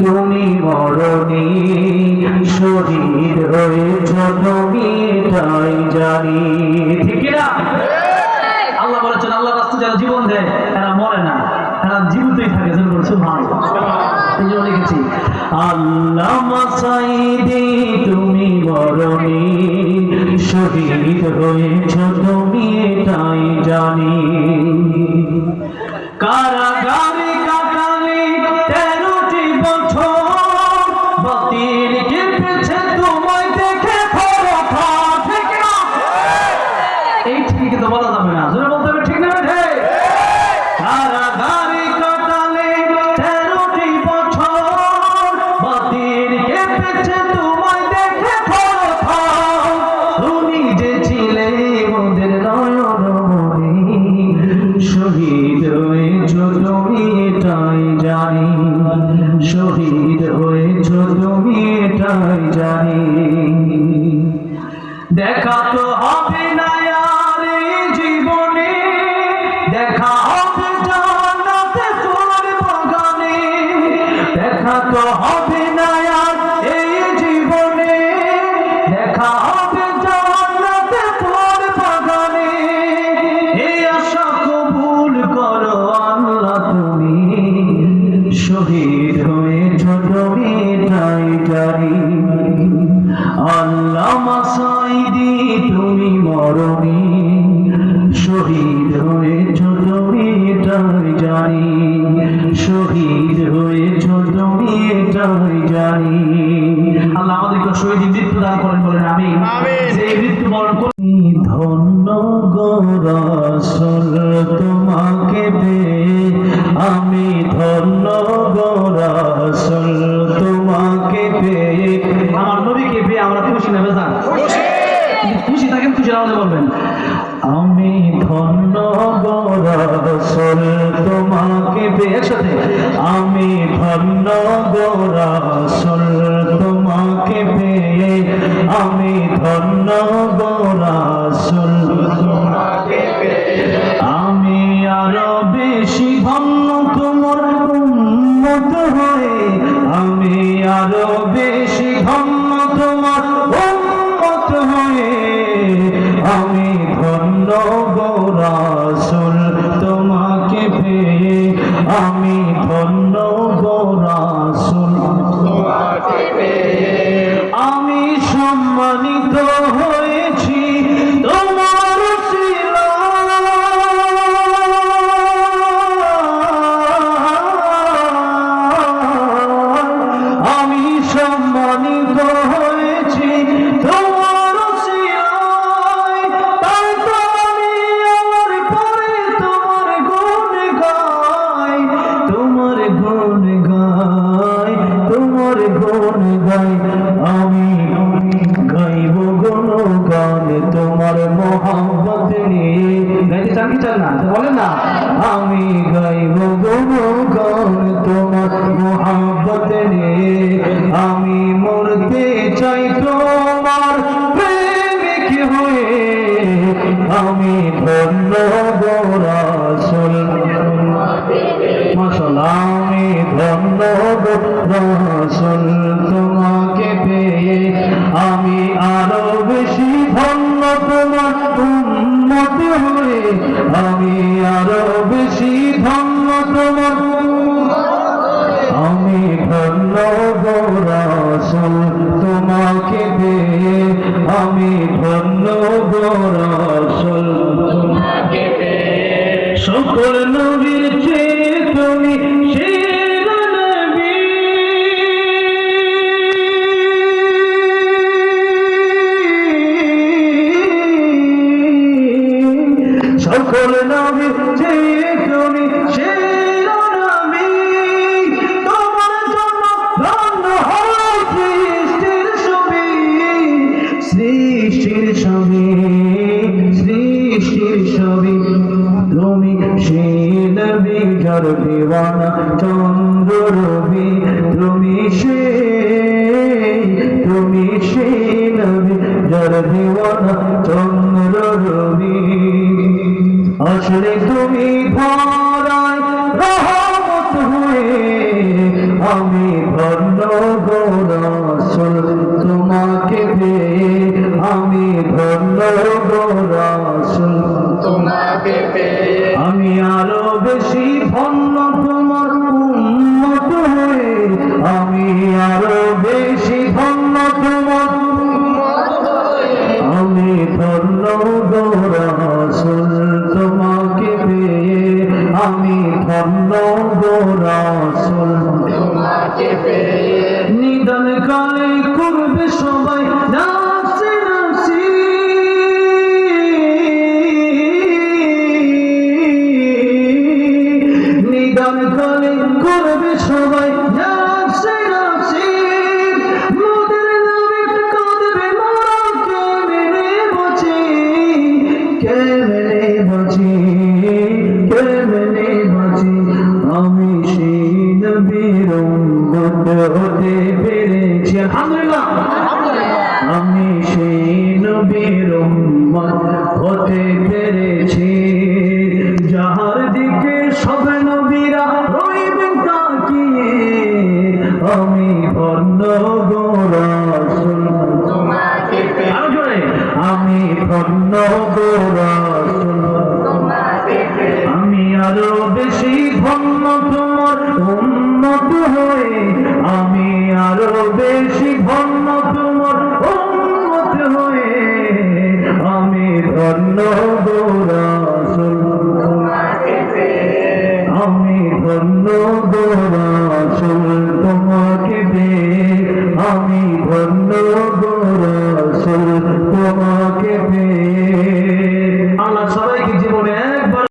তুমি মরণী শরীর হয়েছ তুমি তাই জানি। ঠিক না? আল্লাহ বলেছেন আল্লাহ রাস্তায় যারা জীবন দেয় তারা মরে না, তারা জীবিতই থাকে। এই জন্য লিখেছি আল্লামা সাইদি তুমি মরণী শহীদ হয়েছ তুমি তাই জানি। কারাগারে কাটালে 13টি বছর, বাতিল কেঁপেছে তোমায় দেখে থরথর। ঠিক না? এই ঠিক কিন্তু বলা যাবে না, জোরে বলতে হবে। ঠিক না? কারাগারে কাটালে 13টি বছর, বাতিল কেঁপেছে তোমায় দেখে থরথর। তুমি যে ছিলে মোদের নয়নমণি, শহীদ হয়েছ তুমি এটাই জানি। শহীদ হয়েছ তুমি এটাই জানি। দেখা তো হবে না আর এই জীবনে, দেখা হবে জান্নাতে ফুলের বাগানে। দেখা তো হবে না আর এই জীবনে, দেখা হবে জান্নাতে ফুলের বাগানে। এই আশা কবুল করো আল্লাহ তুমি, শহীদ হয়েছ তুমি এটাই জানি। আল্লামা সাইদি তুমি মরণী শহীদ হয়েছ তুমি এটাই জানি। শহীদ হয়েছ তুমি এটাই জানি। আল্লাহ আমাদেরকে শহীদ মৃত্যু দান করেন, বলেন আমিন। সেই মৃত্যু বরণ করি। ধন্য গো রাসূল তোমাকে পেয়ে, আমি ধন্য গো রাসূল তোমাকে পেয়ে। আমার নবীকে পেয়ে আমরা খুশি না বেজান? খুশি থাকেন, খুশি আওয়াজে বলবেন আমি ধন্য গো রাসূল তোমাকে পেয়ে। একসাথে আমি ধন্য গো রাসূল তোমাকে পেয়ে, আমি ধন্য গো রাসূল তোমাকে পেয়ে। আমি আরো বেশি ধন্য তোমার উম্মত হয়ে, আমি আরো বেশি ধন্য তোমার উম্মত হয়ে। আমি ধন্য গো রাসূল তোমাকে পেয়ে, আমি ধন্য গো রাসূল তোমাকে পেয়ে। আমি সম্মানিত হয়েছি তোমার উসিলায়, আমি সম্মানিত হয়েছি তোমার উসিলায়। তাই তো আমি আমার পরে তোমার গুণ গাই, তোমার গুণ গাই, তোমার গুণ গাই। আমি গাইব গুণগান তোমার মহব্বত নিয়ে। গাইতে চান কি চান না? বলেন না। আমি গাইব গুণগান তোমার মহব্বত নিয়ে। আমি মরতে চাই তোমার প্রেমিক হয়ে। আমি ধন্য গো রাসূল মাশাআল্লাহ, আমি ধন্য গো রাসূল তোমাকে পেয়ে। আমি আরো বেশি ধন্য তোমার উম্মত হয়ে, আমি আরো বেশি ধন্য তোমার। আমি ধন্য গো রাসূল তোমাকে পেয়ে, আমি ধন্য গো রাসূল তোমাকে পেয়ে। সকল নবীর চেয়ে তুমি সেরা নবী, সকল নবীর চেয়ে তুমি সেরা নবী। তোমার জন্য ধন্য হয় সৃষ্টির ছবি, সৃষ্টির ছবি, সৃষ্টির ছবি। তুমি সেই নবী যার দিওয়ানা চন্দ্র রবি। তুমি সেই নবী যার দিওয়ানা চন্দ্র রবি। আসলে তুমি ধরায় রহমত হয়ে, আমি ধন্য গো রাসূল তোমাকে পেয়ে আমি ধন্য গো রাসূল তোমাকে পেয়ে আমি আরো বেশি ধন্য তোমার উম্মত হয়ে আমি আরো বেশি ধন্য তোমার আমি ধন্য গো রাসূল তোমাকে পেয়ে আমি ধন্য গো রাসূল তোমাকে পেয়ে নিদান কালে করবে সবাই নাচে নাচি নিদান কালে করবে সবাই নাচে নাচি মোদের নামে কাঁদবে মোরা কেমনে বাঁচি কেমনে বাঁচি কেমনে বাঁচি আমি সেই নবীর উম্মত হতে পেরেছি আলহামদুলিল্লাহ আমি সেই নবীর উম্মত হতে পেরেছি যাহার দিকে সব নবীরা রইবেন তাকিয়ে আমি ধন্য গো রাসূল তোমাকে পেয়ে আরো জোরে আমি ধন্য গো রাসূল তোমাকে পেয়ে আমি আরো বেশি ধন্য তোমার